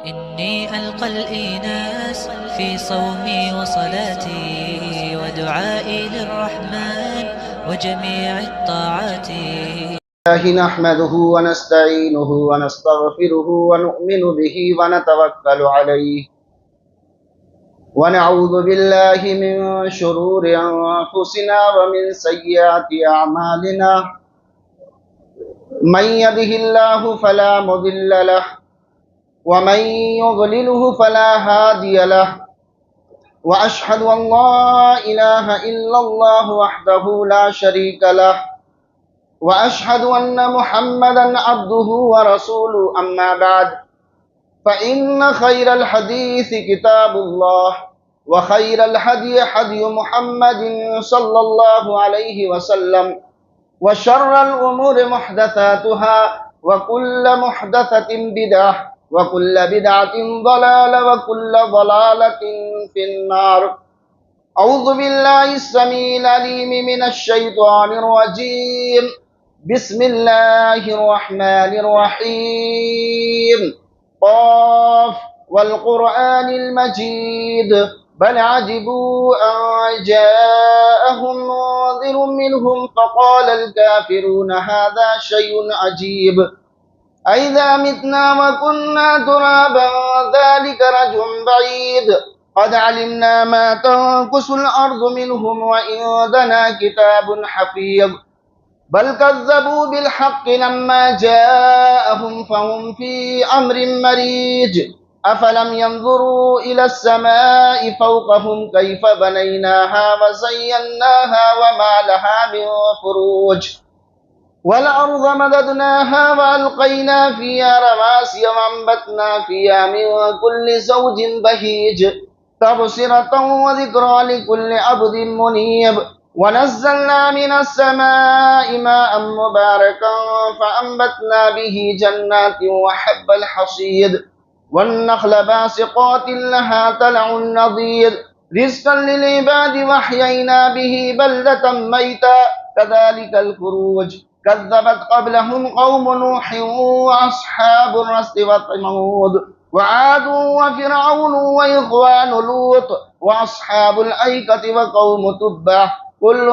إني ألقى الإيناس في صومي وصلاتي ودعائي للرحمن وجميع الطاعات. الله نحمده ونستعينه ونستغفره ونؤمن به ونتوكل عليه ونعوذ بالله من شرور أنفسنا ومن سيئات أعمالنا. من يهده الله فلا مضل له ومن يضلله فلا هادي له، وأشهد أن لا إله إلا الله وحده لا شريك له، وأشهد أن محمدا عبده ورسوله. أما بعد، فإن خير الحديث كتاب الله، وخير الهدي هدي محمد صلى الله عليه وسلم، وشر الأمور محدثاتها، وكل محدثة بدعة، وكل بدعة ضلالة، وكل ضلالة في النار. أعوذ بالله السميع العليم من الشيطان الرجيم. بسم الله الرحمن الرحيم. قاف والقرآن المجيد، بل عجبوا أن جاءهم منذر منهم فقال الكافرون هذا شيء عجيب، أئذا متنا وكنا ترابا ذلك رجع بعيد، قد علمنا ما تنقص الأرض منهم وعندنا كتاب حفيظ، بل كذبوا بالحق لما جاءهم فهم في أمر مريج، أفلم ينظروا إلى السماء فوقهم كيف بنيناها وزيناها وما لها من فروج، والأرض مددناها وألقينا فيها رواسي وأنبتنا فيها من كل زوج بهيج، تبصرة وذكرى لكل عبد منيب، ونزلنا من السماء ماء مباركا فأنبتنا به جنات وحب الحصيد، والنخل باسقات لها طلع نضيد، رزقا للعباد وأحيينا به بلدة ميتا، كذلك الخروج. كذبت قبلهم قوم نوح وأصحاب الرس وثمود وعاد وفرعون وإخوان لوط وأصحاب الأيكة وقوم تبع، كل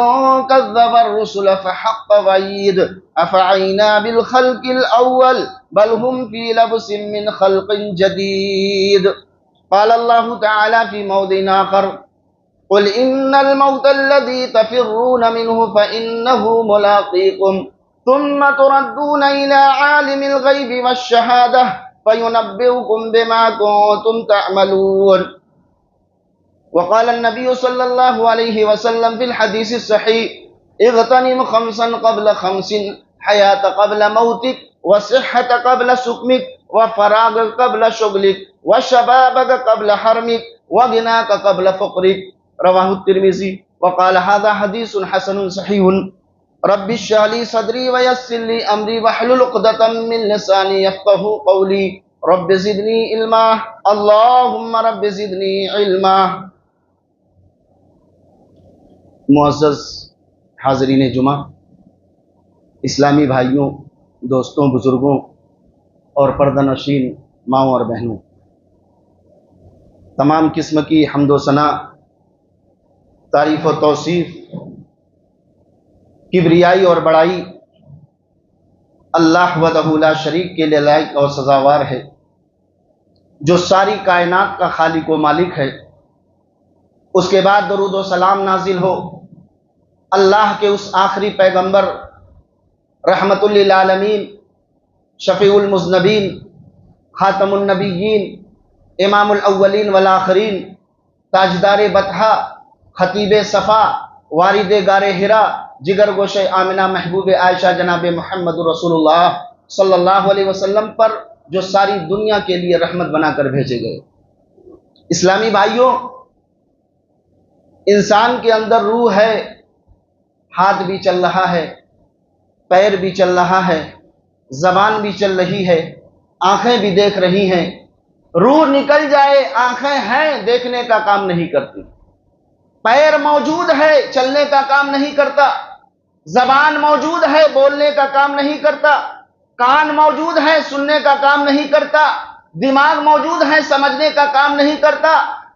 كذب الرسل فحق وعيد، أفعينا بالخلق الأول بل هم في لبس من خلق جديد. قال الله تعالى في موضع آخر: قل إن الموت الذي تفرون منه فإنه ملاقيكم، ثم تردون إلى عالم الغيب والشهادة فينبئكم بما كنتم تعملون. وقال النبي صلى الله عليه وسلم في الحديث الصحيح: اغتنم خمسا قبل خمس، حياة قبل موتك، وصحة قبل سقمك، وفراغ قبل شغلك، وشبابك قبل حرمك، وغناك قبل فقرك. رواه الترمذي. وقال هذا حديث حسن صحيح. رب اشرح لي صدري ويسر لي امري واحلل عقدة من لساني يفقهوا قولي. رب زدني علما، اللهم رب زدنی علما. معزز حاضرین جمعہ، اسلامی بھائیوں، دوستوں، بزرگوں اور پردہ نشین ماؤں اور بہنوں، تمام قسم کی حمد و ثنا، تعریف و توصیف، کبریائی اور بڑائی اللہ وحدہ لا شریک کے لیے لائق اور سزاوار ہے، جو ساری کائنات کا خالق و مالک ہے۔ اس کے بعد درود و سلام نازل ہو اللہ کے اس آخری پیغمبر، رحمت للعالمین، شفیع المذنبین، خاتم النبیین، امام الاولین والآخرین، تاجدار بطحہ، خطیب صفا، وارد غار حرا، جگر گوشہ آمنہ، محبوب عائشہ، جناب محمد رسول اللہ صلی اللہ علیہ وسلم پر، جو ساری دنیا کے لیے رحمت بنا کر بھیجے گئے۔ اسلامی بھائیوں، انسان کے اندر روح ہے، ہاتھ بھی چل رہا ہے، پیر بھی چل رہا ہے، زبان بھی چل رہی ہے، آنکھیں بھی دیکھ رہی ہیں۔ روح نکل جائے، آنکھیں ہیں، دیکھنے کا کام نہیں کرتی، پیر موجود ہے، چلنے کا کام نہیں کرتا، زبان موجود ہے، بولنے کا کام نہیں کرتا، کان موجود ہے، سننے کا کام نہیں کرتا، دماغ موجود ہے سمجھنے کا کام نہیں کرتا،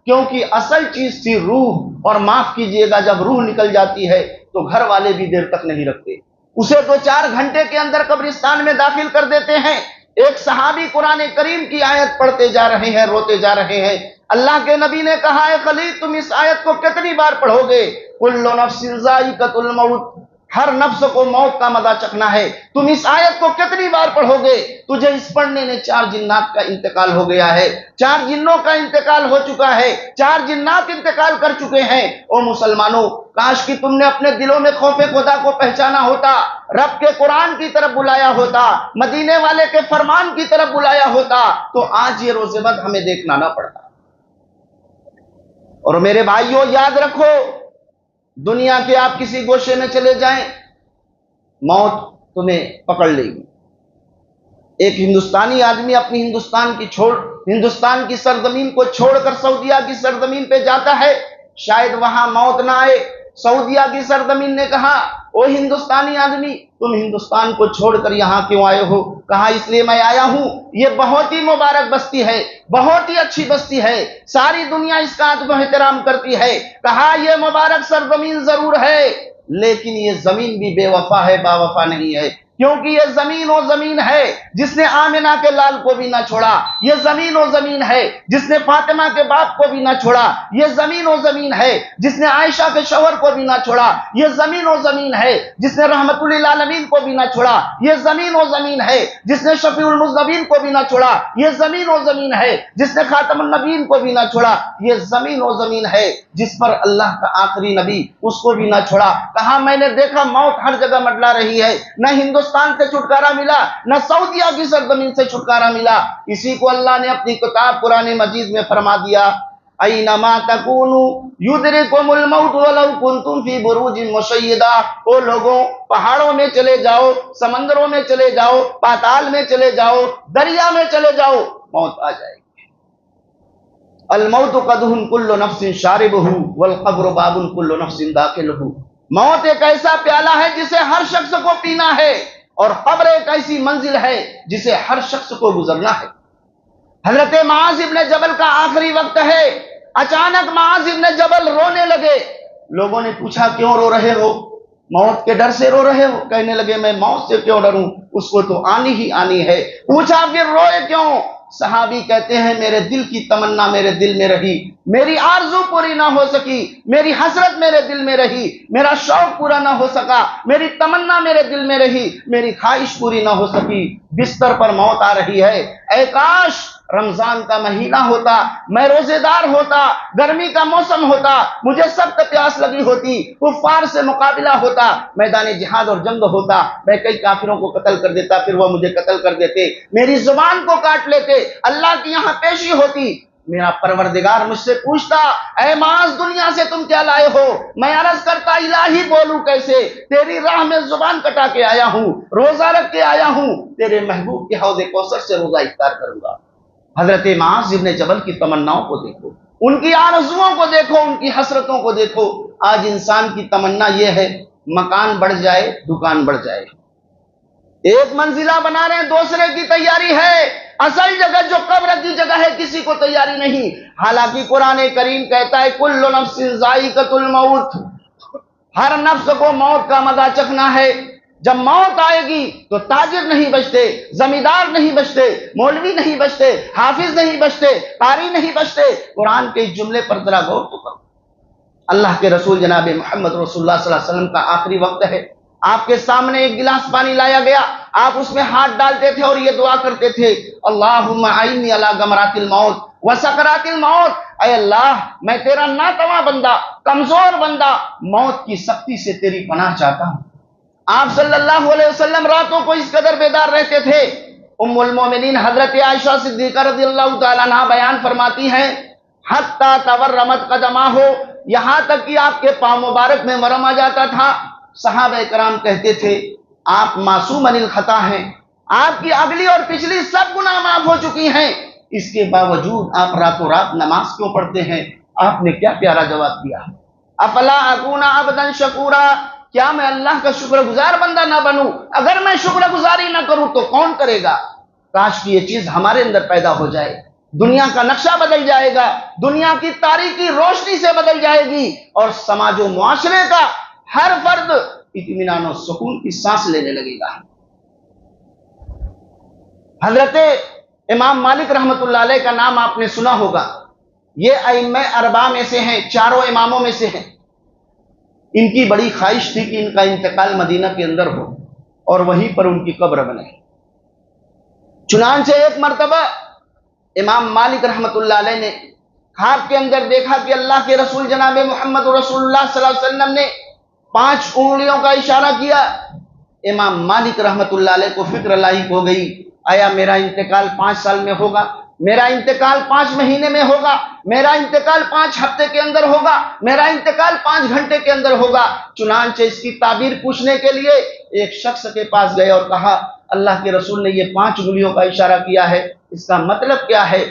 کیونکہ اصل چیز تھی روح، اور معاف کیجئے گا جب روح نکل جاتی ہے تو گھر والے بھی دیر تک نہیں رکھتے، اسے 2-4 گھنٹے کے اندر قبرستان میں داخل کر دیتے ہیں۔ ایک صحابی قرآن کریم کی آیت پڑھتے جا رہے ہیں، روتے جا رہے ہیں، اللہ کے نبی نے کہا ہے خلیل تم اس آیت کو کتنی بار پڑھو گے؟ کل نفس ذائقۃ الموت، ہر نفس کو موت کا مزہ چکھنا ہے، تم اس آیت کو کتنی بار پڑھو گے؟ تجھے اس پڑھنے نے 4 جنات کا انتقال ہو گیا ہے، 4 جنوں کا انتقال ہو چکا ہے، 4 جنات انتقال کر چکے ہیں۔ او مسلمانوں، کاش کہ تم نے اپنے دلوں میں خوف خدا کو پہچانا ہوتا، رب کے قرآن کی طرف بلایا ہوتا، مدینے والے کے فرمان کی طرف بلایا ہوتا، تو آج یہ روز بد ہمیں دیکھنا نہ پڑتا۔ اور میرے بھائیوں یاد رکھو، دنیا کے آپ کسی گوشے میں چلے جائیں، موت تمہیں پکڑ لے گی۔ ایک ہندوستانی آدمی اپنی ہندوستان کی سرزمین کو چھوڑ کر سعودیہ کی سرزمین پہ جاتا ہے، شاید وہاں موت نہ آئے۔ سعودیہ کی سرزمین نے کہا او ہندوستانی آدمی تم ہندوستان کو چھوڑ کر یہاں کیوں آئے ہو؟ کہا اس لیے میں آیا ہوں، یہ بہت ہی مبارک بستی ہے، بہت ہی اچھی بستی ہے، ساری دنیا اس کا ادب و احترام کرتی ہے۔ کہا یہ مبارک سرزمین ضرور ہے، لیکن یہ زمین بھی بے وفا ہے، با وفا نہیں ہے، کیونکہ یہ زمین و زمین ہے جس نے آمنہ کے لال کو بھی نہ چھوڑا، یہ زمین و زمین ہے جس نے فاطمہ کے باپ کو بھی نہ چھوڑا، یہ زمین و زمین ہے جس نے عائشہ کے شوہر کو بھی نہ چھوڑا، یہ زمین و زمین ہے جس نے رحمت للعالمین کو بھی نہ چھوڑا، یہ زمین و زمین ہے جس نے شفیع المذنبین کو بھی نہ چھوڑا، یہ زمین و زمین ہے جس نے خاتم النبیین کو بھی نہ چھوڑا، یہ زمین و زمین ہے جس پر اللہ کا آخری نبی اس کو بھی نہ چھوڑا۔ کہا میں نے دیکھا موت ہر جگہ منڈلا رہی ہے، نہ ہندوستان سے چھٹکارا ملا، نہ سعودیہ کی سرزمین سے چھٹکارا ملا۔ اسی کو اللہ نے اپنی کتاب قرآن مجید میں فرما دیا اینما تکونوا یدرککم الموت ولو کنتم فی بروج مشیدہ۔ او لوگوں، پہاڑوں میں چلے جاؤ، سمندروں میں چلے جاؤ، پاتال میں چلے جاؤ، دریا میں چلے جاؤ، موت آ جائے گی۔ الموت قدح کل نفس شاربہ والقبر باب کل نفس داخلہ۔ موت ایک ایسا پیالہ ہے جسے ہر شخص کو پینا ہے، اور قبر ایک ایسی منزل ہے جسے ہر شخص کو گزرنا ہے۔ حضرت معاذ ابن جبل کا آخری وقت ہے، اچانک معاذ ابن جبل رونے لگے۔ لوگوں نے پوچھا کیوں رو رہے ہو؟ موت کے ڈر سے رو رہے ہو؟ کہنے لگے میں موت سے کیوں ڈروں، اس کو تو آنی ہی آنی ہے۔ پوچھا پھر روئے کیوں؟ صحابی کہتے ہیں میرے دل کی تمنا میرے دل میں رہی، میری آرزو پوری نہ ہو سکی، میری حسرت میرے دل میں رہی، میرا شوق پورا نہ ہو سکا، میری تمنا میرے دل میں رہی، میری خواہش پوری نہ ہو سکی۔ بستر پر موت آ رہی ہے، اے کاش رمضان کا مہینہ ہوتا، میں روزے دار ہوتا، گرمی کا موسم ہوتا، مجھے سخت پیاس لگی ہوتی، کفار سے مقابلہ ہوتا، میدان جہاد اور جنگ ہوتا، میں کئی کافروں کو قتل کر دیتا، پھر وہ مجھے قتل کر دیتے، میری زبان کو کاٹ لیتے، اللہ کی یہاں پیشی ہوتی، میرا پروردگار مجھ سے پوچھتا اے معاذ دنیا سے تم کیا لائے ہو؟ میں عرض کرتا الہی بولوں کیسے، تیری راہ میں زبان کٹا کے آیا ہوں، روزہ رکھ کے آیا ہوں، تیرے محبوب کے حوض کوثر سے روزہ افطار کروں گا۔ حضرت معاذ ابن جبل کی تمناؤں کو دیکھو، ان کی آرزوؤں کو دیکھو، ان کی حسرتوں کو دیکھو۔ آج انسان کی تمنا یہ ہے مکان بڑھ جائے، دکان بڑھ جائے، ایک منزلہ بنا رہے ہیں، دوسرے کی تیاری ہے، اصل جگہ جو قبر کی جگہ ہے کسی کو تیاری نہیں۔ حالانکہ قرآن کریم کہتا ہے کل نفس ذائقۃ الموت، ہر نفس کو موت کا مزہ چکھنا ہے۔ جب موت آئے گی تو تاجر نہیں بچتے، زمیندار نہیں بچتے، مولوی نہیں بچتے، حافظ نہیں بچتے، قاری نہیں بچتے۔ قرآن کے اس جملے پر ذرا غور تو کرو۔ اللہ کے رسول جناب محمد رسول اللہ صلی اللہ علیہ وسلم کا آخری وقت ہے، آپ کے سامنے ایک گلاس پانی لایا گیا، آپ اس میں ہاتھ ڈالتے تھے اور یہ دعا کرتے تھے اللہم اعنی علی غمرات الموت وسکرات الموت، اے اللہ میں تیرا ناتواں بندہ، کمزور بندہ، موت کی سختی سے تیری پناہ چاہتا ہوں۔ آپ صلی اللہ علیہ وسلم راتوں کو اس قدر بیدار رہتے تھے۔ ام المومنین حضرت عائشہ صدیقہ رضی اللہ تعالیٰ عنہ بیان فرماتی ہیں حتی تورمت قدمہ ہو، یہاں تک کہ آپ کے پاؤں مبارک میں ورم آ جاتا تھا۔ صحابہ کرام کہتے تھے آپ معصوم عن الخطا ہیں، آپ کی اگلی اور پچھلی سب گناہ معاف ہو چکی ہیں، اس کے باوجود آپ راتوں رات نماز کیوں پڑھتے ہیں؟ آپ نے کیا پیارا جواب دیا، افلا اکون عبدا شکورا، کیا میں اللہ کا شکر گزار بندہ نہ بنوں؟ اگر میں شکر گزاری نہ کروں تو کون کرے گا؟ کاش کہ یہ چیز ہمارے اندر پیدا ہو جائے، دنیا کا نقشہ بدل جائے گا، دنیا کی تاریکی روشنی سے بدل جائے گی، اور سماج و معاشرے کا ہر فرد اطمینان و سکون کی سانس لینے لگے گا۔ حضرت امام مالک رحمۃ اللہ علیہ کا نام آپ نے سنا ہوگا، یہ ائمہ اربعہ میں سے ہیں، چاروں اماموں میں سے ہیں۔ ان کی بڑی خواہش تھی کہ ان کا انتقال مدینہ کے اندر ہو اور وہیں پر ان کی قبر بنے۔ چنانچہ ایک مرتبہ امام مالک رحمۃ اللہ علیہ نے خواب کے اندر دیکھا کہ اللہ کے رسول جناب محمد رسول اللہ صلی اللہ علیہ وسلم نے 5 انگلیوں کا اشارہ کیا۔ امام مالک رحمۃ اللہ علیہ کو فکر لاحق ہو گئی، آیا میرا انتقال 5 سال میں ہوگا، میرا انتقال 5 مہینے میں ہوگا، میرا انتقال 5 ہفتے کے اندر ہوگا، میرا انتقال 5 گھنٹے کے اندر ہوگا؟ چنانچہ اس کی تعبیر پوچھنے کے لیے ایک شخص کے پاس گئے اور کہا، اللہ کے رسول نے یہ 5 انگلیوں کا اشارہ کیا ہے، اس کا مطلب کیا ہے؟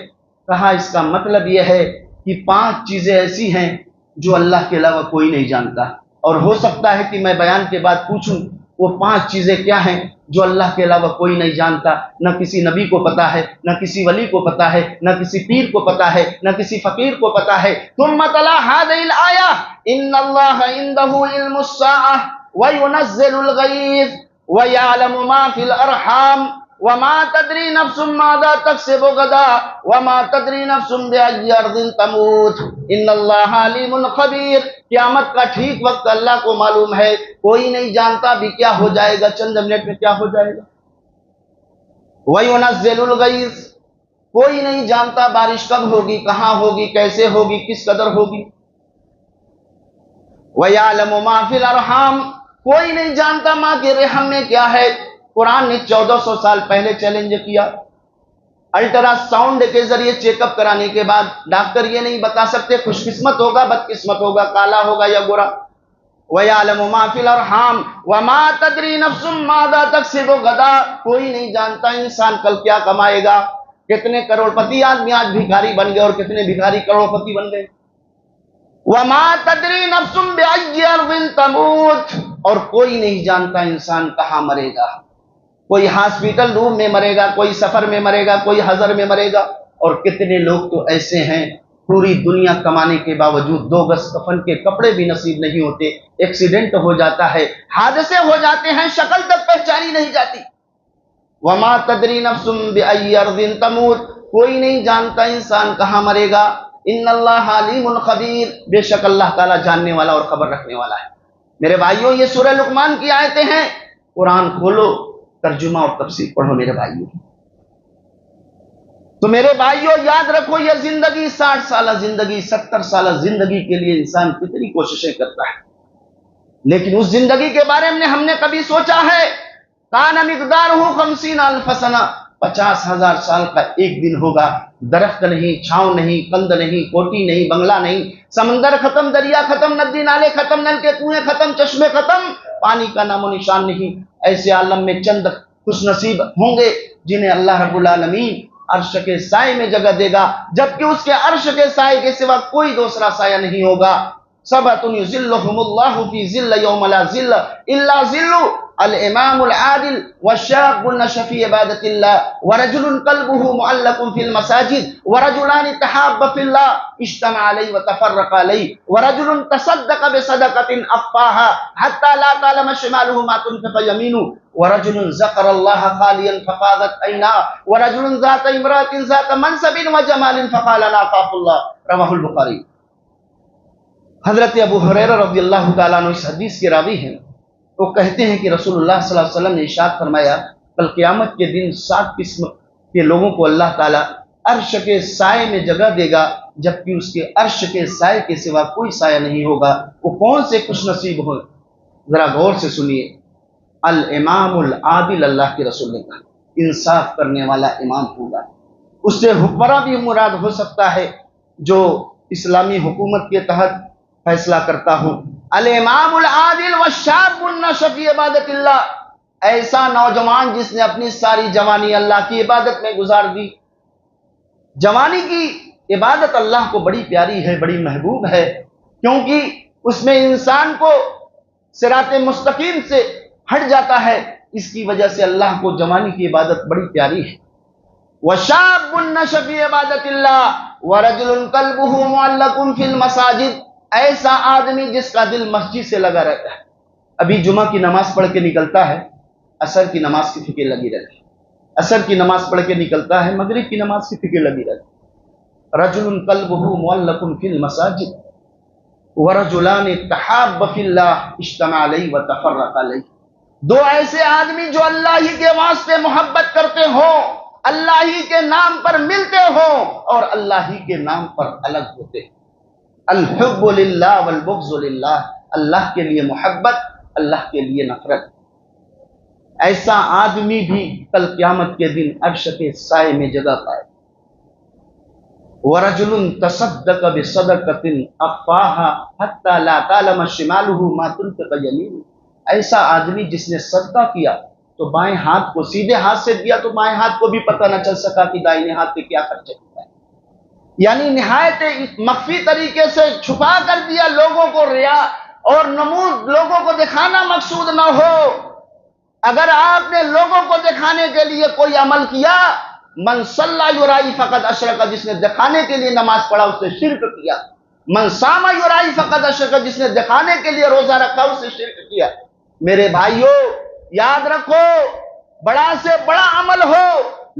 کہا اس کا مطلب یہ ہے کہ 5 چیزیں ایسی ہیں جو اللہ کے علاوہ کوئی نہیں جانتا، اور ہو سکتا ہے کہ میں بیان کے بعد پوچھوں وہ 5 چیزیں کیا ہیں جو اللہ کے علاوہ کوئی نہیں جانتا، نہ کسی نبی کو پتا ہے، نہ کسی ولی کو پتا ہے، نہ کسی پیر کو پتا ہے، نہ کسی فقیر کو پتا ہے۔ ثم تلا هذه الآية ان الله عنده علم الساعة وينزل الغيث ويعلم ما في الارحام وما تدري نفس ماذا تكسب غدا وما تدري نفس بأي أرض تموت ان اللہ علیم خبیر۔ قیامت کا ٹھیک وقت اللہ کو معلوم ہے، کوئی نہیں جانتا بھی کیا ہو جائے گا، چند منٹ میں کیا ہو جائے گا۔ وَيُنَزِّلُ الْغَيْثَ، کوئی نہیں جانتا بارش کب ہوگی، کہاں ہوگی، کیسے ہوگی، کس قدر ہوگی۔ وَيَعْلَمُ مَا فِي الْأَرْحَامِ، کوئی نہیں جانتا ماں کے رحم میں کیا ہے۔ قرآن نے 1400 سال پہلے چیلنج کیا، الٹرا ساؤنڈ کے ذریعے چیک اپ کرانے کے بعد ڈاکٹر یہ نہیں بتا سکتے خوش قسمت ہوگا، بد قسمت ہوگا، کالا ہوگا یا گورا۔ وَيَعْلَمُ مَا فِي الْأَرْحَامِ وَمَا تَدْرِي نَفْسٌ مَاذَا تَكْسِبُ غَدًا، کوئی نہیں جانتا انسان کل کیا کمائے گا۔ کتنے کروڑپتی آدمی آج بھکاری بن گئے اور کتنے بھکاری کروڑپتی بن گئے۔ وَمَا تَدْرِي نَفْسٌ بِأَيِّ أَرْضٍ تَمُوتُ، اور کوئی نہیں جانتا انسان کہاں مرے گا۔ کوئی ہاسپٹل روم میں مرے گا، کوئی سفر میں مرے گا، کوئی حضر میں مرے گا، اور کتنے لوگ تو ایسے ہیں پوری دنیا کمانے کے باوجود 2 گز کفن کے کپڑے بھی نصیب نہیں ہوتے، ایکسیڈنٹ ہو جاتا ہے، حادثے ہو جاتے ہیں، شکل تک پہچانی نہیں جاتی۔ وما تدری نفس بأی ارض تموت، کوئی نہیں جانتا انسان کہاں مرے گا۔ ان اللہ علیم خبیر، بے شک اللہ تعالیٰ جاننے والا اور خبر رکھنے والا ہے۔ میرے بھائیوں، یہ سورہ لقمان کی آیتیں ہیں، قرآن کھولو، ترجمہ اور تفسیر پڑھو میرے بھائیوں۔ تو میرے بھائیوں یاد رکھو، یہ زندگی 60 سالہ زندگی، 70 سالہ زندگی کے لیے انسان کتنی کوششیں کرتا ہے، لیکن اس زندگی کے بارے میں ہم نے کبھی سوچا ہے؟ کان مقدارہ 50,000 سنہ، 50,000 سال کا ایک دن ہوگا، درخت نہیں، چھاؤں نہیں، کند نہیں، کوٹھی نہیں، بنگلہ نہیں، سمندر ختم، دریا ختم، ندی نالے ختم، نل کے کنویں ختم، چشمے ختم، پانی کا نام و نشان نہیں۔ ایسے عالم میں چند خوش نصیب ہوں گے جنہیں اللہ رب العالمین عرش کے سائے میں جگہ دے گا، جبکہ اس کے عرش کے سائے کے سوا کوئی دوسرا سایہ نہیں ہوگا۔ سبعۃ یظلھم اللہ فی ظل یوم لا ظل الا ظلہ، الامام العادل والشاب نشأ فی عبادۃ اللہ، ورجل قلبہ معلق فی المساجد، ورجلان تحابا فی اللہ اجتمعا علیہ وتفرقا علیہ، ورجل تصدق بصدقۃ اخفاها حتى لا تعلم شماله ما تنفق یمینہ، ورجل ذکر اللہ خالیا ففاضت عیناہ، ورجل ذات امرأة ذات منصب وجمال فقال انا اخاف اللہ، رواہ البخاری۔ حضرت ابو ہریرہ رضی اللہ تعالیٰ عنہ اس حدیث کے راوی ہیں، وہ کہتے ہیں کہ رسول اللہ صلی اللہ علیہ وسلم نے ارشاد فرمایا، کل قیامت کے دن 7 قسم کے لوگوں کو اللہ تعالیٰ عرش کے سائے میں جگہ دے گا، جبکہ اس کے عرش کے سائے کے سوا کوئی سایہ نہیں ہوگا۔ وہ کون سے خوش نصیب ہوں؟ ذرا غور سے سنیے۔ الامام العادل، اللہ کے رسول نے کہا انصاف کرنے والا امام ہوگا۔ اس سے حکمراں بھی مراد ہو سکتا ہے جو اسلامی حکومت کے تحت فیصلہ کرتا ہوں۔ الامام العادل والشاب نشأ فی عبادت اللہ، ایسا نوجوان جس نے اپنی ساری جوانی اللہ کی عبادت میں گزار دی۔ جوانی کی عبادت اللہ کو بڑی پیاری ہے، بڑی محبوب ہے، کیونکہ اس میں انسان کو صراط مستقیم سے ہٹ جاتا ہے، اس کی وجہ سے اللہ کو جوانی کی عبادت بڑی پیاری ہے۔ وَشَابٌ نَشَأَ فِي عِبَادَةِ اللَّهِ وَرَجُلٌ قَلْبُهُ مُعَلَّقٌ فِي الْمَسَاجِدِ، ایسا آدمی جس کا دل مسجد سے لگا رہتا ہے، ابھی جمعہ کی نماز پڑھ کے نکلتا ہے، عصر کی نماز کی فکر لگی رہتی ہے، عصر کی نماز پڑھ کے نکلتا ہے، مغرب کی نماز کی فکر لگی رہتی ہے۔ رَجُلٌ قَلْبُهُ مُعَلَّقٌ فِي الْمَسَاجِدِ وَرَجُلَانِ تَحَابَّا فِي اللَّهِ اجْتَمَعَا عَلَيْهِ وَتَفَرَّقَا عَلَيْهِ، دو ایسے آدمی جو اللہ ہی کے واسطے محبت کرتے ہوں، اللہ ہی کے نام پر ملتے ہوں اور اللہ ہی کے نام پر الگ ہوتے ہیں۔ الحب للہ والبغض للہ، اللہ کے لیے محبت، اللہ کے لیے نفرت۔ ایسا آدمی بھی کل قیامت کے دن عرش کے سائے میں جگہ پائے۔ وَرَجُلٌ تَصَدَّقَ بِصَدَقَةٍ أَخْفَاهَا حَتَّى لَا تَعْلَمَ شِمَالُهُ مَا تُنْفِقُ يَمِينُهُ، ایسا آدمی جس نے صدقہ کیا تو بائیں ہاتھ کو سیدھے ہاتھ سے دیا تو بائیں ہاتھ کو بھی پتہ نہ چل سکا کہ دائیں ہاتھ پہ کیا خرچ کیا ہے، یعنی نہایت مخفی طریقے سے چھپا کر دیا، لوگوں کو ریا اور نمود لوگوں کو دکھانا مقصود نہ ہو۔ اگر آپ نے لوگوں کو دکھانے کے لیے کوئی عمل کیا، من صلی یرائی فقد اشرک، جس نے دکھانے کے لیے نماز پڑھا اس نے شرک کیا۔ من صام یرائی فقد اشرک، جس نے دکھانے کے لیے روزہ رکھا اس نے شرک کیا۔ میرے بھائیو یاد رکھو، بڑا سے بڑا عمل ہو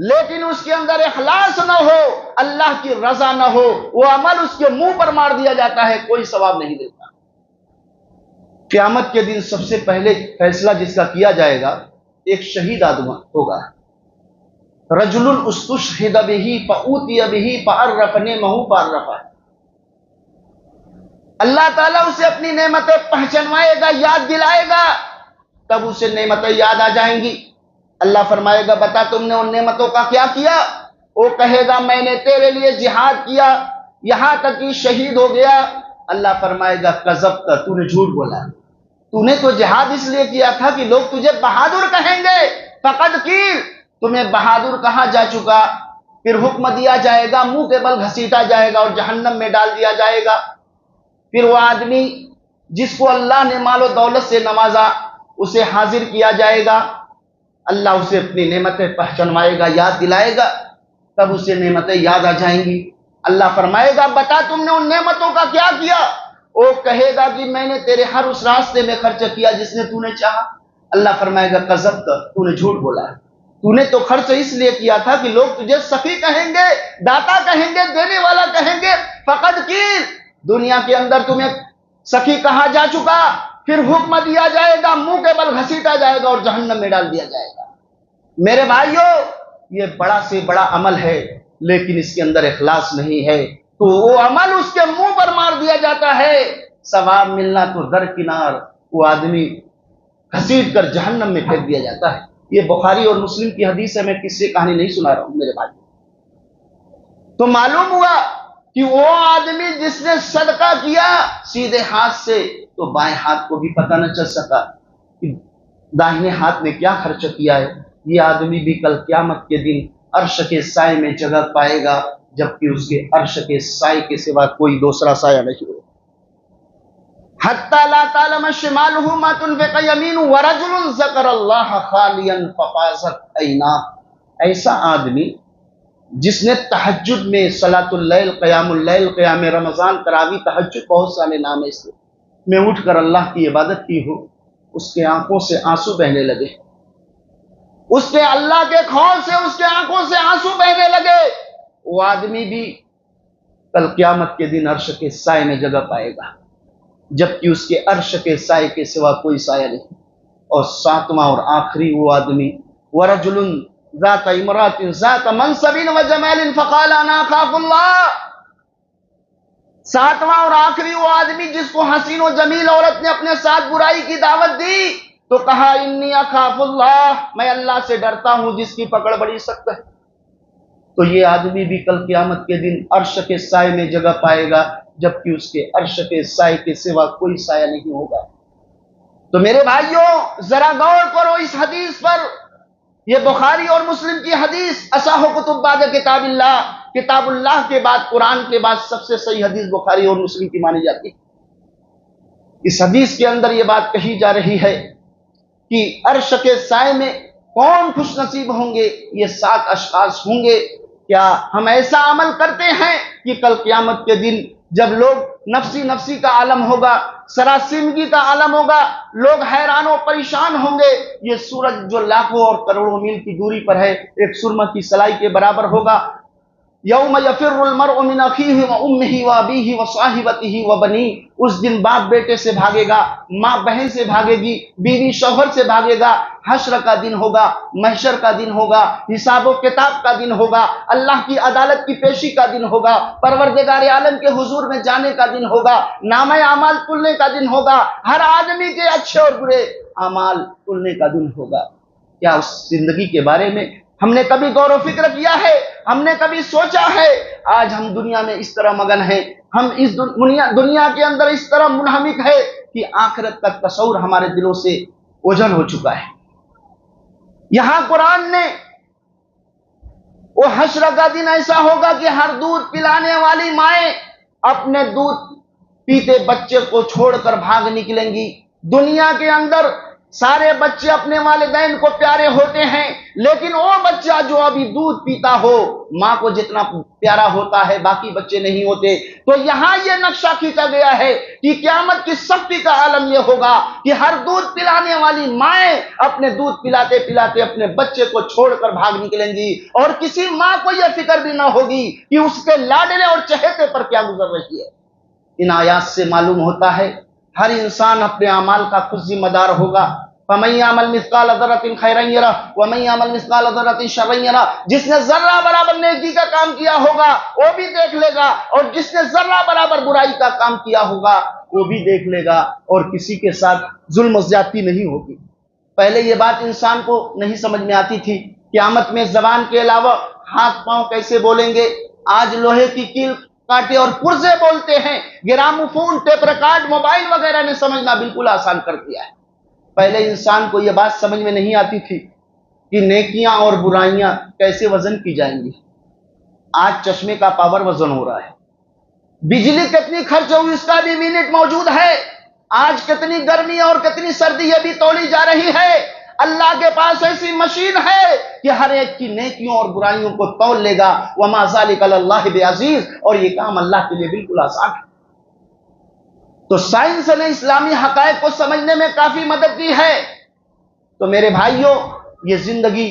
لیکن اس کے اندر اخلاص نہ ہو، اللہ کی رضا نہ ہو، وہ عمل اس کے منہ پر مار دیا جاتا ہے، کوئی ثواب نہیں دیتا۔ قیامت کے دن سب سے پہلے فیصلہ جس کا کیا جائے گا، ایک شہید آدمی ہوگا۔ رجل استشہد بہ فأوتی بہ فعرف نعمہ فعرفہ، اللہ تعالیٰ اسے اپنی نعمتیں پہچنوائے گا، یاد دلائے گا، تب اسے نعمتیں یاد آ جائیں گی۔ اللہ فرمائے گا بتا تم نے ان نعمتوں کا کیا کیا؟ وہ کہے گا میں نے تیرے لیے جہاد کیا، یہاں تک کہ شہید ہو گیا۔ اللہ فرمائے گا کذبت، تو نے جھوٹ بولا، تو نے تو جہاد اس لیے کیا تھا کہ لوگ تجھے بہادر کہیں گے، فقد قیل، تمہیں بہادر کہا جا چکا۔ پھر حکم دیا جائے گا، منہ کے بل گھسیٹا جائے گا اور جہنم میں ڈال دیا جائے گا۔ پھر وہ آدمی جس کو اللہ نے مال و دولت سے نوازا اسے حاضر کیا جائے گا، اللہ اسے اپنی نعمتیں پہچنوائے گا، یاد دلائے گا، تب اسے نعمتیں یاد آ جائیں گی۔ اللہ فرمائے گا بتا تم نے ان نعمتوں کا کیا کیا؟ وہ کہے گا کہ میں نے تیرے ہر اس راستے میں خرچ کیا جس نے تو نے چاہا۔ اللہ فرمائے گا کذبت، تو نے جھوٹ بولا ہے، تو نے تو خرچ اس لیے کیا تھا کہ لوگ تجھے سخی کہیں گے، داتا کہیں گے، دینے والا کہیں گے، فقد قیل، دنیا کے اندر تمہیں سخی کہا جا چکا۔ پھر حکم دیا جائے گا، منہ کے بل گھسیٹا جائے گا اور جہنم میں ڈال دیا جائے گا۔ میرے بھائیو یہ بڑا سے بڑا عمل ہے لیکن اس کے اندر اخلاص نہیں ہے تو وہ عمل اس کے منہ پر مار دیا جاتا ہے، ثواب ملنا تو درکنار، وہ آدمی گھسیٹ کر جہنم میں پھینک دیا جاتا ہے۔ یہ بخاری اور مسلم کی حدیث ہے، میں کس سے کہانی نہیں سنا رہا ہوں میرے بھائی۔ تو معلوم ہوا کہ وہ آدمی جس نے صدقہ کیا سیدھے ہاتھ سے تو بائیں ہاتھ کو بھی پتہ نہ چل سکا کہ داہنے ہاتھ میں کیا خرچ کیا ہے، یہ آدمی بھی کل قیامت کے دن عرش کے سائے میں جگہ پائے گا، جبکہ اس کے عرش کے سائے کے سوا کوئی دوسرا سایہ نہیں ہوگا۔ حتی لا تعلم شمالہ ما تنفق یمینہ ورجل ذکر اللہ خالیا ففاضت عیناہ، ایسا آدمی جس نے تہجد میں صلاۃ اللیل، قیام اللیل، قیام رمضان، تراویح، تہجد، بہت سارے نام ہے اس میں اٹھ کر اللہ کی عبادت کی ہو، اس کے آنکھوں سے آنسو بہنے لگے، اس کے اللہ کے خوف سے اس کے آنکھوں سے آنسو بہنے لگے، وہ آدمی بھی کل قیامت کے دن عرش کے سائے میں جگہ پائے گا، جبکہ اس کے عرش کے سائے کے سوا کوئی سایہ نہیں۔ اور ساتواں اور آخری وہ آدمی ورجل ذات امرات ذات منصب وجمال فقال انا اخاف اللہ، ساتواں اور آخری وہ آدمی جس کو حسین و جمیل عورت نے اپنے ساتھ برائی کی دعوت دی تو کہا انی اخاف اللہ، میں اللہ سے ڈرتا ہوں جس کی پکڑ بڑی سخت ہے۔ تو یہ آدمی بھی کل قیامت کے دن عرش کے سائے میں جگہ پائے گا، جبکہ اس کے عرش کے سائے کے سوا کوئی سایہ نہیں ہوگا۔ تو میرے بھائیوں ذرا غور کرو اس حدیث پر، یہ بخاری اور مسلم کی حدیث، اصح کتب بعد کتاب اللہ، کتاب اللہ کے بعد، قرآن کے بعد سب سے صحیح حدیث بخاری اور مسلم کی مانی جاتی ہے۔ اس حدیث کے اندر یہ بات کہی جا رہی ہے کہ عرش کے سائے میں کون خوش نصیب ہوں گے؟ یہ 7 اشخاص ہوں گے۔ کیا ہم ایسا عمل کرتے ہیں کہ کل قیامت کے دن جب لوگ نفسی نفسی کا عالم ہوگا، سراسیمگی کا عالم ہوگا، لوگ حیران و پریشان ہوں گے، یہ سورج جو لاکھوں اور کروڑوں میل کی دوری پر ہے ایک سرمہ کی سلائی کے برابر ہوگا۔ یوم یفر المرء من اخیہ وامہ وابیہ وصاحبتہ وبنیہ، اس دن باپ بیٹے سے بھاگے گا، ماں بہن سے بھاگے گی، بیوی شوہر سے بھاگے گا۔ حشر کا دن ہوگا، محشر کا دن ہوگا، حساب و کتاب کا دن ہوگا، اللہ کی عدالت کی پیشی کا دن ہوگا، پروردگار عالم کے حضور میں جانے کا دن ہوگا، نامہ اعمال تلنے کا دن ہوگا، ہر آدمی کے اچھے اور برے اعمال تلنے کا دن ہوگا۔ کیا اس زندگی کے بارے میں ہم نے کبھی غور و فکر کیا ہے؟ ہم نے کبھی سوچا ہے؟ آج ہم دنیا میں اس طرح مگن ہیں، ہم اس دنیا کے اندر اس طرح منہمک ہے کہ آخرت کا تصور ہمارے دلوں سے اوجھل ہو چکا ہے۔ یہاں قرآن نے وہ حشر کا دن ایسا ہوگا کہ ہر دودھ پلانے والی مائیں اپنے دودھ پیتے بچے کو چھوڑ کر بھاگ نکلیں گی۔ دنیا کے اندر سارے بچے اپنے والدین کو پیارے ہوتے ہیں، لیکن وہ بچہ جو ابھی دودھ پیتا ہو ماں کو جتنا پیارا ہوتا ہے باقی بچے نہیں ہوتے۔ تو یہاں یہ نقشہ کھینچا گیا ہے کہ قیامت کی سختی کا عالم یہ ہوگا کہ ہر دودھ پلانے والی مائیں اپنے دودھ پلاتے پلاتے اپنے بچے کو چھوڑ کر بھاگ نکلیں گی، اور کسی ماں کو یہ فکر بھی نہ ہوگی کہ اس کے لاڈلے اور چہیتے پر کیا گزر رہی ہے۔ ان آیات سے معلوم ہوتا ہے ہر انسان اپنے اعمال کا خود ذمہ دار ہوگا۔ فَمَن يَعْمَلْ مِثْقَالَ ذَرَّةٍ خَيْرًا يَرَهُ وَمَن يَعْمَلْ مِثْقَالَ ذَرَّةٍ شَرًّا يَرَهُ، جس نے ذرہ برابر نیکی کا کام کیا ہوگا وہ بھی دیکھ لے گا، اور جس نے ذرہ برابر برائی کا کام کیا ہوگا وہ بھی دیکھ لے گا، اور کسی کے ساتھ ظلم و زیادتی نہیں ہوگی۔ پہلے یہ بات انسان کو نہیں سمجھ میں آتی تھی، قیامت میں زبان کے علاوہ ہاتھ پاؤں کیسے بولیں گے؟ آج لوہے کی کیل کاٹے اور پرزے بولتے ہیں، گراموفون، ٹیپ ریکارڈ، موبائل وغیرہ نے سمجھنا بالکل آسان کر دیا ہے۔ پہلے انسان کو یہ بات سمجھ میں نہیں آتی تھی کہ نیکیاں اور برائیاں کیسے وزن کی جائیں گی۔ آج چشمے کا پاور وزن ہو رہا ہے، بجلی کتنی خرچ ہوئی اس کا بھی یونٹ موجود ہے، آج کتنی گرمی اور کتنی سردی یہ بھی تولی جا رہی ہے۔ اللہ کے پاس ایسی مشین ہے کہ ہر ایک کی نیکیوں اور برائیوں کو تول لے گا۔ وما ذلک علی اللہ بعزیز، اور یہ کام اللہ کے لیے بالکل آسان ہے۔ تو سائنس نے اسلامی حقائق کو سمجھنے میں کافی مدد کی ہے۔ تو میرے بھائیوں، یہ زندگی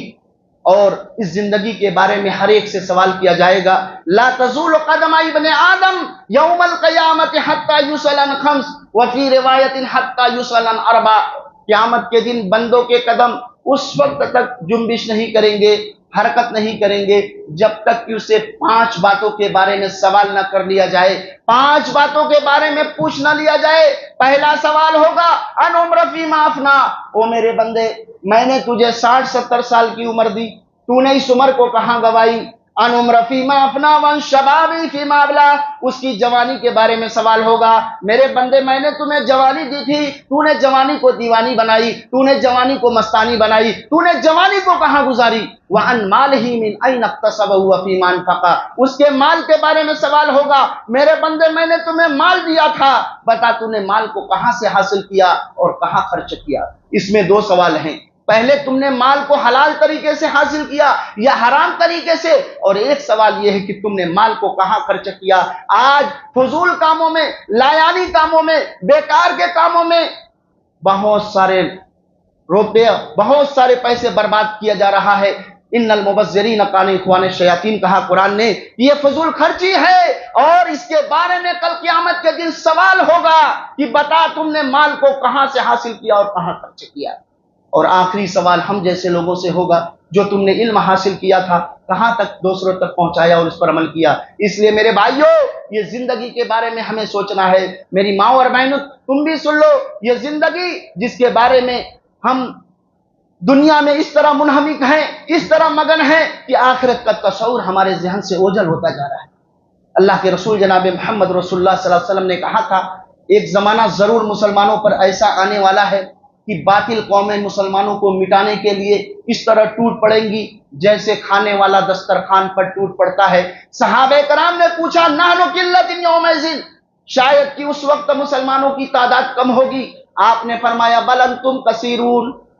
اور اس زندگی کے بارے میں ہر ایک سے سوال کیا جائے گا۔ لا تزول قدم ابن آدم یوم القیامت حتی یسأل عن خمس وفی روایت حتی یسأل عن اربع، قیامت کے دن بندوں کے قدم اس وقت تک جنبش نہیں کریں گے، حرکت نہیں کریں گے جب تک کہ اسے 5 باتوں کے بارے میں سوال نہ کر لیا جائے، 5 باتوں کے بارے میں پوچھ نہ لیا جائے۔ پہلا سوال ہوگا ان عمر فیما افنا، او میرے بندے میں نے تجھے 60-70 سال کی عمر دی، تو نے اس عمر کو کہاں گوائی؟ ان عمر فیما افنا وان شبابی فیما ابلا، اس کی جوانی کے بارے میں سوال ہوگا۔ میرے بندے میں نے تمہیں جوانی دی تھی، تو نے جوانی کو دیوانی بنائی، تو نے جوانی کو مستانی بنائی، تو نے جوانی کو کہاں گزاری؟ وعن مالہ من این اکتسبہ وفیما انفقہ، اس کے مال کے بارے میں سوال ہوگا۔ میرے بندے میں نے تمہیں مال دیا تھا، بتا تو نے مال کو کہاں سے حاصل کیا اور کہاں خرچ کیا؟ اس میں 2 سوال ہیں، پہلے تم نے مال کو حلال طریقے سے حاصل کیا یا حرام طریقے سے، اور ایک سوال یہ ہے کہ تم نے مال کو کہاں خرچ کیا۔ آج فضول کاموں میں، لایانی کاموں میں، بیکار کے کاموں میں بہت سارے روپے، بہت سارے پیسے برباد کیا جا رہا ہے۔ ان المبذرین کانوا اخوان الشیاطین، کہا قرآن نے یہ فضول خرچی ہے، اور اس کے بارے میں کل قیامت کے دن سوال ہوگا کہ بتا تم نے مال کو کہاں سے حاصل کیا اور کہاں خرچ کیا۔ اور آخری سوال ہم جیسے لوگوں سے ہوگا، جو تم نے علم حاصل کیا تھا کہاں تک دوسروں تک پہنچایا اور اس پر عمل کیا۔ اس لیے میرے بھائیوں، یہ زندگی کے بارے میں ہمیں سوچنا ہے۔ میری ماں اور بہنوں تم بھی سن لو، یہ زندگی جس کے بارے میں ہم دنیا میں اس طرح منہمک ہیں، اس طرح مگن ہیں کہ آخرت کا تصور ہمارے ذہن سے اوجھل ہوتا جا رہا ہے۔ اللہ کے رسول جناب محمد رسول اللہ صلی اللہ علیہ وسلم نے کہا تھا ایک زمانہ ضرور مسلمانوں پر ایسا آنے والا ہے کہ باطل قومیں مسلمانوں کو مٹانے کے لیے اس طرح ٹوٹ پڑیں گی جیسے کھانے والا دسترخوان پر ٹوٹ پڑتا ہے۔ صحابہ کرام نے پوچھا نحن قلۃ یومئذ، شاید کہ اس وقت مسلمانوں کی تعداد کم ہوگی۔ آپ نے فرمایا بل انتم کثیرون،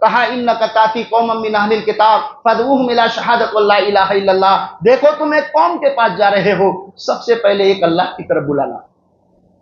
کہا انک تاتی قوما من اہل الکتاب فادعوہم الی شہادۃ لا الہ الا اللہ، دیکھو تم ایک قوم کے پاس جا رہے ہو، سب سے پہلے ایک اللہ کی طرف بلانا،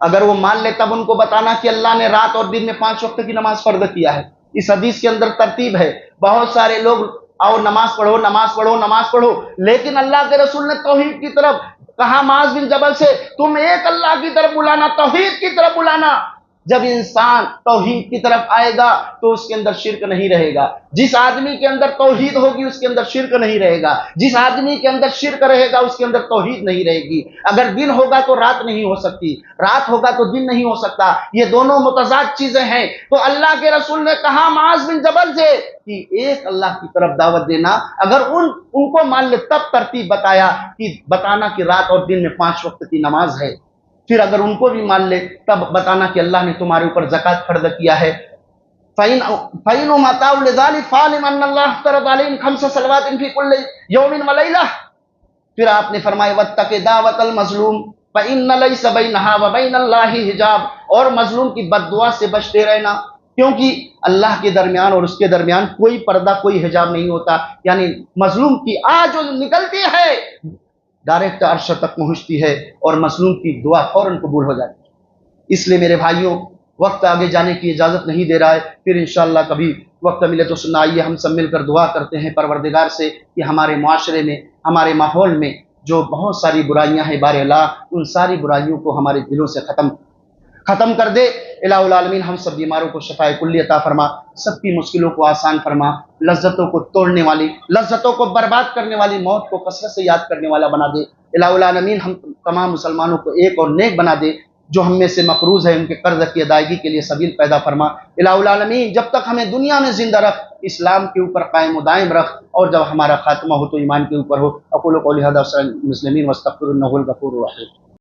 اگر وہ مان لے تب ان کو بتانا کہ اللہ نے رات اور دن میں 5 وقت کی نماز فرض کیا ہے۔ اس حدیث کے اندر ترتیب ہے، بہت سارے لوگ آؤ نماز پڑھو نماز پڑھو نماز پڑھو، لیکن اللہ کے رسول نے توحید کی طرف کہا معاذ بن جبل سے، تم ایک اللہ کی طرف بلانا، توحید کی طرف بلانا۔ جب انسان توحید کی طرف آئے گا تو اس کے اندر شرک نہیں رہے گا، جس آدمی کے اندر توحید ہوگی اس کے اندر شرک نہیں رہے گا، جس آدمی کے اندر شرک رہے گا اس کے اندر توحید نہیں رہے گی۔ اگر دن ہوگا تو رات نہیں ہو سکتی، رات ہوگا تو دن نہیں ہو سکتا، یہ دونوں متضاد چیزیں ہیں۔ تو اللہ کے رسول نے کہا معاذ بن جبل سے کہ ایک اللہ کی طرف دعوت دینا، اگر ان کو مان لے تب ترتیب بتایا کہ بتانا کہ رات اور دن میں 5 وقت کی نماز ہے، پھر اگر ان کو بھی مان لے تب بتانا کہ اللہ نے تمہارے اوپر زکوٰۃ فرض کیا ہے۔ فَإِنْهُمْ أَتَوْا لِذَلِكَ فَاعْلَمْ أَنَّ اللَّهَ افْتَرَضَ عَلَيْهِمْ 5 صلوات فِي كُلِّ يَوْمٍ وَلَيْلَةٍ، پھر آپ نے فرمایا وَاتَّقِ دَعْوَةَ الْمَظْلُومِ فَإِنَّ لَيْسَ بَيْنَهَا وَبَيْنَ اللَّهِ حِجَابٌ، اور مظلوم کی بد دعا سے بچتے رہنا، کیونکہ اللہ کے درمیان اور اس کے درمیان کوئی پردہ کوئی حجاب نہیں ہوتا، یعنی مظلوم کی آج جو نکلتی ہے ڈائریکٹ عرش تک پہنچتی ہے اور مظلوم کی دعا فوراً قبول ہو جاتی ہے۔ اس لیے میرے بھائیوں، وقت آگے جانے کی اجازت نہیں دے رہا ہے، پھر انشاءاللہ کبھی وقت ملے تو سننا، آئیے ہم سب مل کر دعا کرتے ہیں پروردگار سے کہ ہمارے معاشرے میں ہمارے ماحول میں جو بہت ساری برائیاں ہیں بار اللہ، ان ساری برائیوں کو ہمارے دلوں سے ختم کر دے۔ الہ العالمین ہم سب بیماروں کو شفائے کلی عطا فرما، سب کی مشکلوں کو آسان فرما، لذتوں کو توڑنے والی، لذتوں کو برباد کرنے والی موت کو کثرت سے یاد کرنے والا بنا دے۔ الہ العالمین ہم تمام مسلمانوں کو ایک اور نیک بنا دے، جو ہم میں سے مقروض ہے ان کے قرض کی ادائیگی کے لیے سبیل پیدا فرما۔ الہ العالمین جب تک ہمیں دنیا میں زندہ رکھ، اسلام کے اوپر قائم و دائم رکھ، اور جب ہمارا خاتمہ ہو تو ایمان کے اوپر ہو۔ اقول قولی ھذا واستغفر المسلمین واستغفر انہ هو الغفور الرحیم۔